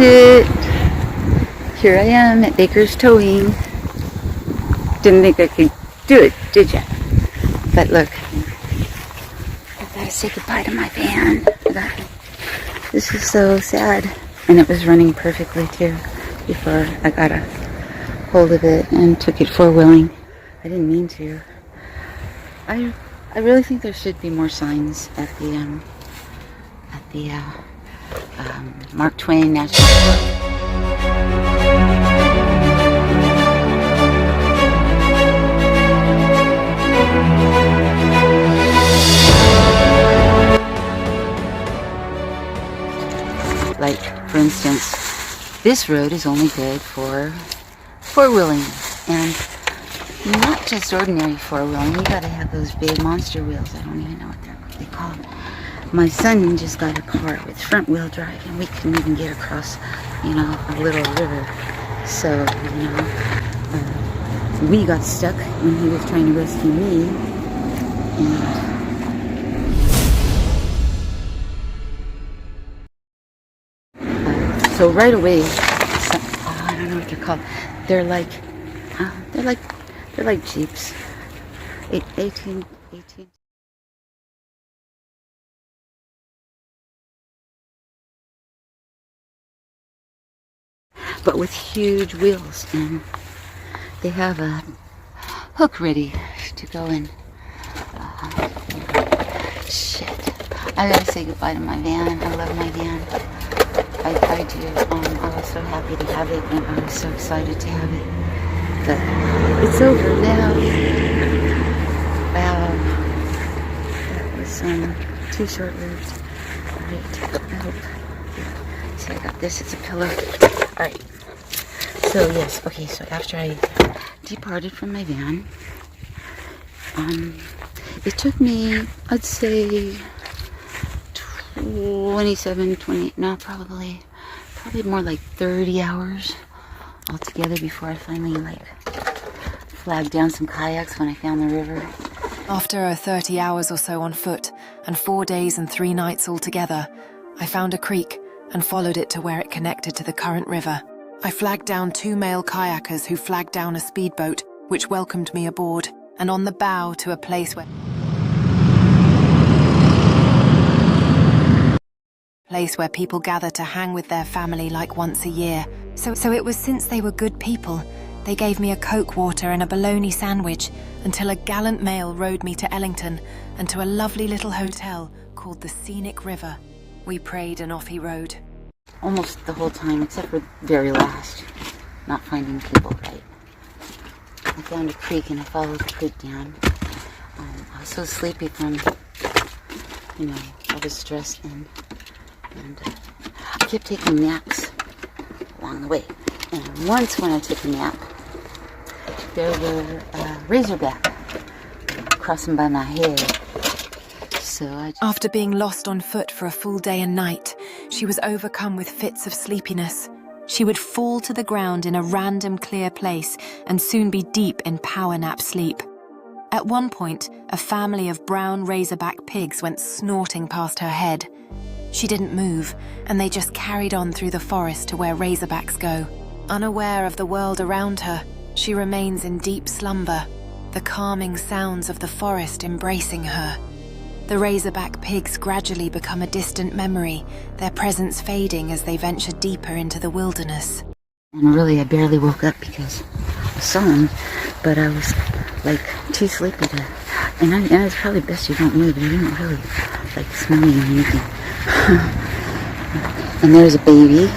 it! Here I am at Baker's Towing. Didn't think I could do it, did ya? But look, I gotta say goodbye to my van. This is so sad. And it was running perfectly too before I got a hold of it and took it four-wheeling. I didn't mean to. I really think there should be more signs at the Mark Twain National Park. Like, for instance, this road is only good for four-wheeling, and not just ordinary four-wheeling. You gotta have those big monster wheels. I don't even know what they call them. My son just got a car with front-wheel drive, and we couldn't even get across, you know, a little river. So, you know, we got stuck when he was trying to rescue me, and so right away, I don't know what they're called. They're like Jeeps. 18. But with huge wheels, and they have a hook ready to go in. Shit. I gotta say goodbye to my van. I love my van. I do. I was so happy to have it, and I was so excited to have it. But it's over now. Wow. That was too short-lived. Alright, I hope. See, I got this. It's a pillow. Alright. So, yes. Okay, so after I departed from my van, it took me, I'd say, 27, 28, no, probably more like 30 hours altogether before I finally flagged down some kayaks when I found the river. After 30 hours or so on foot and 4 days and 3 nights altogether, I found a creek and followed it to where it connected to the current river. I flagged down 2 male kayakers who flagged down a speedboat which welcomed me aboard, and on the bow to a place where people gather to hang with their family like once a year. So it was since they were good people. They gave me a Coke water and a bologna sandwich until a gallant male rowed me to Ellington and to a lovely little hotel called the Scenic River. We prayed and off he rode. Almost the whole time, except for the very last, not finding people right. I found a creek and I followed the creek down. I was so sleepy from, you know, all the stress, and I kept taking naps along the way. And once when I took a nap, there were razorback crossing by my head. So after being lost on foot for a full day and night, she was overcome with fits of sleepiness. She would fall to the ground in a random clear place and soon be deep in power nap sleep. At one point, a family of brown razorback pigs went snorting past her head. She didn't move, and they just carried on through the forest to where razorbacks go. Unaware of the world around her, she remains in deep slumber, the calming sounds of the forest embracing her. The razorback pigs gradually become a distant memory, their presence fading as they venture deeper into the wilderness. And really, I barely woke up because I saw them, but I was too sleepy to. And it's probably best you don't move. You didn't really smell me or anything. And there's a baby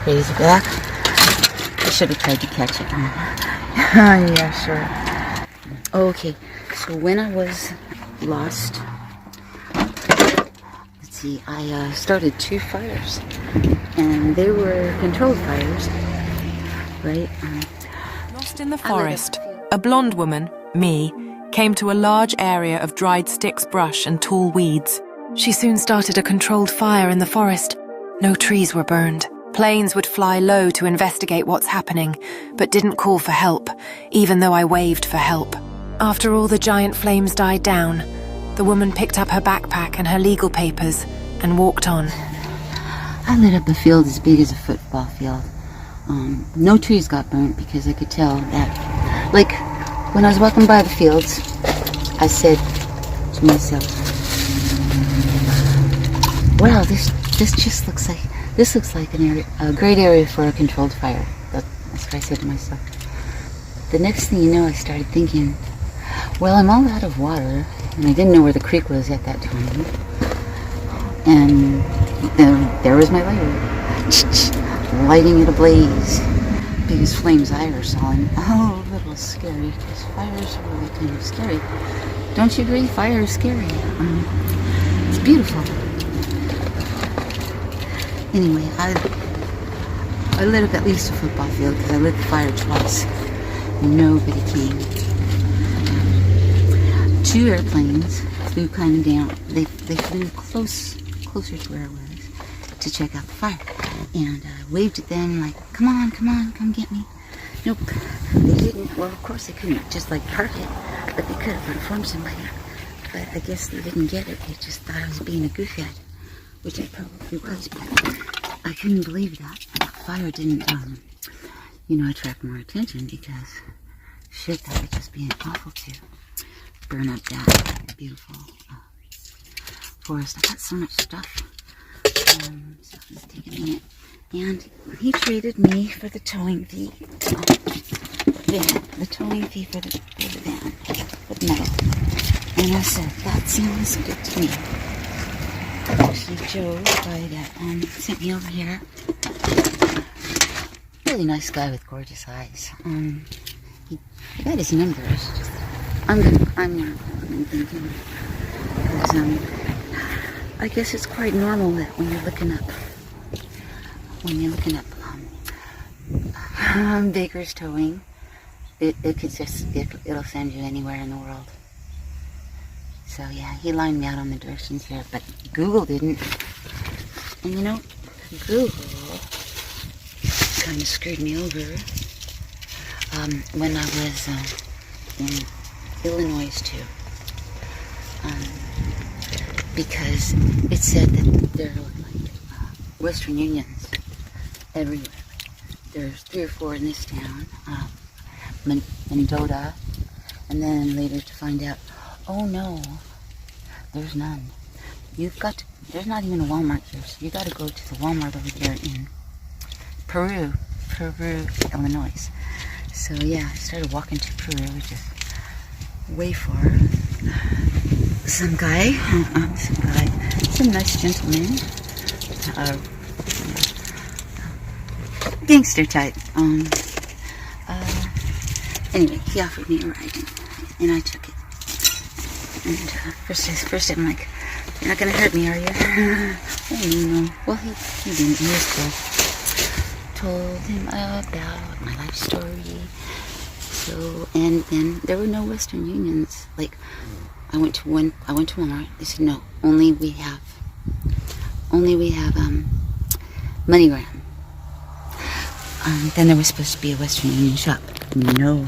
razorback. I should have tried to catch it. Yeah, sure. Okay, so when I was lost, let's see, I started 2 fires, and they were controlled fires, right? Lost in the forest, a blonde woman, me, came to a large area of dried sticks, brush, and tall weeds. She soon started a controlled fire in the forest. No trees were burned. Planes would fly low to investigate what's happening, but didn't call for help, even though I waved for help. After all the giant flames died down, the woman picked up her backpack and her legal papers and walked on. I lit up a field as big as a football field. No trees got burnt because I could tell that, like, when I was walking by the fields, I said to myself, wow, this just looks like, this looks like a great area for a controlled fire. That's what I said to myself. The next thing you know, I started thinking, well, I'm all out of water, and I didn't know where the creek was at that time. And there was my lighter, lighting it ablaze. Biggest flames I ever saw, and a little scary, because fires are really kind of scary. Don't you agree? Fire is scary. It's beautiful. Anyway, I lit up at least a football field because I lit the fire twice. Nobody came. 2 airplanes flew kind of down. They flew closer to where I was to check out the fire. And I waved at them like, come on, come get me. Nope, they didn't. Well, of course they couldn't just like park it, but they could have informed somebody. But I guess they didn't get it. They just thought I was being a goofhead, which I probably was, but I couldn't believe that. Fire didn't, attract more attention because, shit, that would just be awful to burn up that beautiful forest. I got so much stuff. So let's take a minute. And he treated me for the towing fee. The towing fee for the van, for the metal. And I said, that sounds good to me. Actually, Joe, the guy that sent me over here, really nice guy with gorgeous eyes. He got his number. I'm gonna call him and thank him. Because, I guess it's quite normal that when you're looking up Baker's Towing, it'll send you anywhere in the world. So yeah, he lined me out on the directions here, but Google didn't. And Google kind of screwed me over when I was in Illinois too. Because it said that there were like Western Unions everywhere. There's 3 or 4 in this town, Mendota, and then later to find out, oh no, there's none. There's not even a Walmart here, so you got to go to the Walmart over there in Peru, Illinois. So yeah, I started walking to Peru, which is way far. Some nice gentleman, gangster type. Anyway, he offered me a ride, and I took it. And first I'm like, you're not gonna hurt me, are you? Oh no. Well, he didn't. He was cool. Told him about my life story. So, and then there were no Western Unions. Like, I went to Walmart. They said no, only we have MoneyGram. Then there was supposed to be a Western Union shop. No,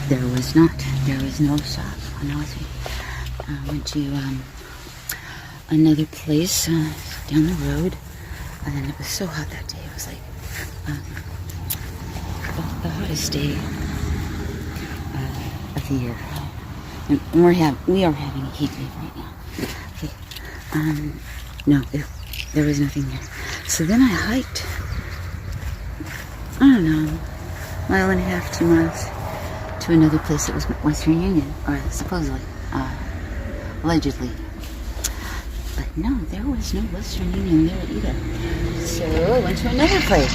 there was not. There was no shop. I went to another place down the road, and it was so hot that day. It was like the hottest day of the year. And we are having a heat wave right now. Okay. No, there was nothing there. So then I hiked, I don't know, 1.5 miles, 2 miles to another place that was Western Union, or supposedly, allegedly. But no, there was no Western Union there either. So I went to another place.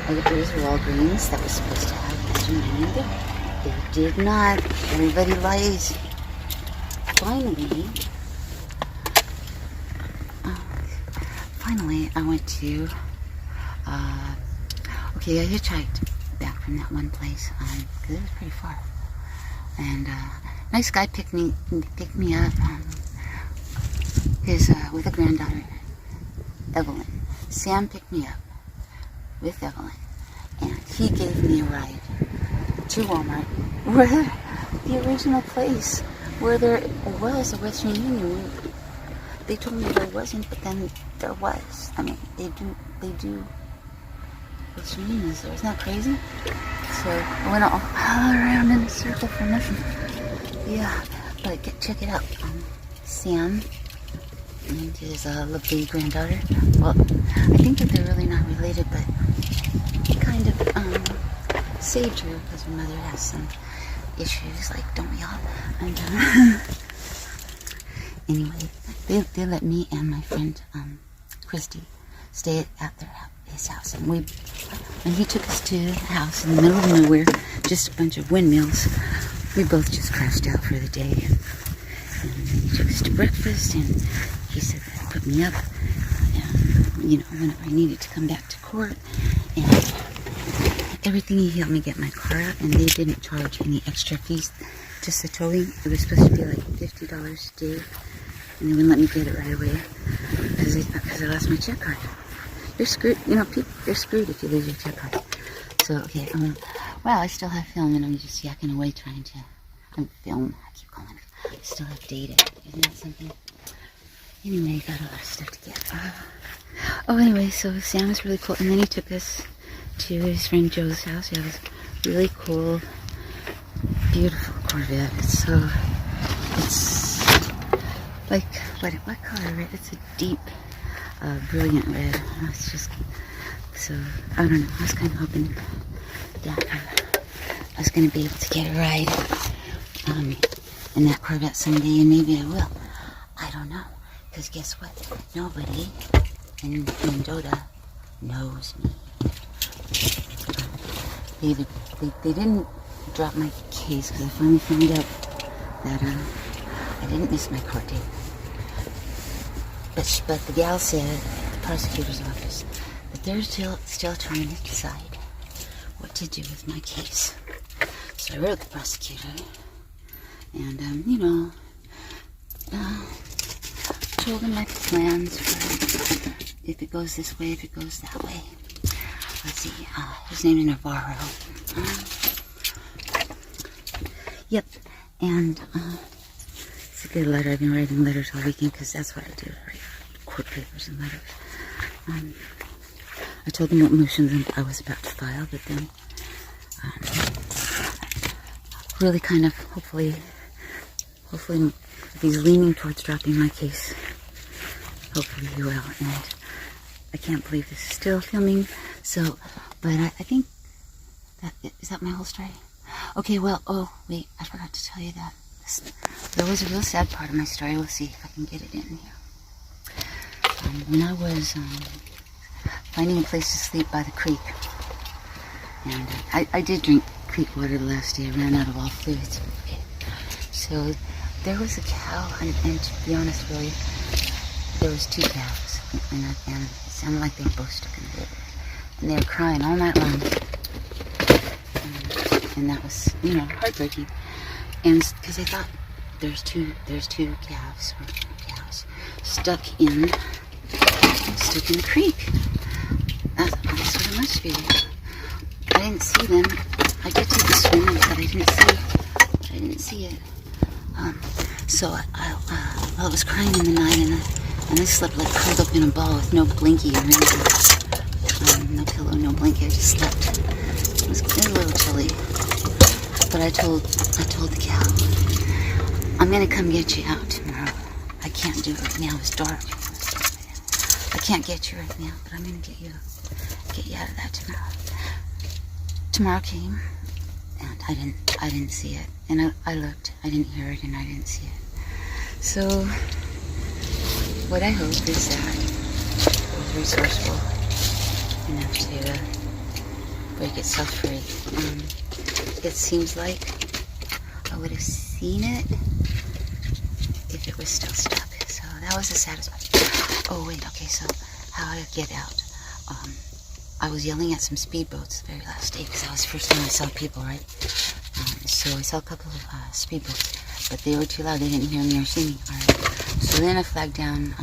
There was Walgreens that was supposed to have Western Union there. They did not. Everybody lies. Finally, I went to, I hitchhiked back from that one place, because it was pretty far. And, nice guy picked me up, with a granddaughter, Evelyn. Sam picked me up with Evelyn, and he gave me a ride to Walmart, where the original place where there was a Western Union. they told me there wasn't, but then there was. I mean, they do miscellaneous there. Isn't that crazy? So I went all around in a circle for nothing. Yeah, but check it out. Sam and his lovely granddaughter. Well, I think that they're really not related, but he kind of saved her because her mother has some issues, like, don't we all? And anyway, they let me and my friend Christy stay at his house, and when he took us to a house in the middle of nowhere, just a bunch of windmills, we both just crashed out for the day. And he took us to breakfast, and he said that he'd put me up, whenever I needed to come back to court, and everything. He helped me get my car out, and they didn't charge any extra fees, just the towing. It was supposed to be like $50 a day, and they wouldn't let me get it right away because I lost my check card. You're screwed, you're screwed if you lose your check card. So, okay, wow, I still have film, and I'm just yakking away trying to, film, I keep calling it. I still have data. Isn't that something? Anyway, got a lot of stuff to get. Anyway, so Sam was really cool, and then he took us to his friend Joe's house. He has a really cool, beautiful Corvette. It's like, what color? It's a deep, brilliant red. It's just, so, I don't know. I was kind of hoping that I was going to be able to get a ride in that Corvette someday, and maybe I will. I don't know. Because guess what? Nobody in Mendota knows me. They didn't drop my case because I finally found out that I didn't miss my court date. But the gal said at the prosecutor's office that they're still trying to decide what to do with my case. So I wrote the prosecutor, and told him my plans for if it goes this way, if it goes that way. Let's see, his name is Navarro. Yep, and it's a good letter. I've been writing letters all weekend because that's what I do, I write court papers and letters. I told them what motions I was about to file, but then really kind of, hopefully if he's leaning towards dropping my case, hopefully he will. And I can't believe this is still filming. So, but I think that, is that my whole story? Okay, well, oh, wait, I forgot to tell you that. There was a real sad part of my story. We'll see if I can get it in here. When I was finding a place to sleep by the creek, and I did drink creek water the last day. I ran out of all fluids. So there was a cow, and to be honest, really, there was 2 calves, and it sounded like they were both stuck in the river, and they were crying all night long, and that was, heartbreaking, and because I thought there's two calves, or cows, stuck in the creek. That's what it must be. I didn't see them. I did take a swim, but I didn't see it. So I was crying in the night, and I slept like curled up in a ball with no blankie or anything. No pillow, no blanket. I just slept. It was a little chilly. But I told the cow, I'm gonna come get you out tomorrow. I can't do it right now. It's dark. I can't get you right now, but I'm gonna get you out of that tomorrow. Tomorrow came, and I didn't see it. And I looked, I didn't hear it, and I didn't see it. So, what I hope is that I was resourceful enough to break itself free. It seems like I would have seen it if it was still stuck. So that was the saddest part. Oh wait, okay, so how I get out. I was yelling at some speedboats the very last day because that was the first time I saw people, right? So I saw a couple of speedboats, but they were too loud. They didn't hear me or see me. All right. So then I flagged down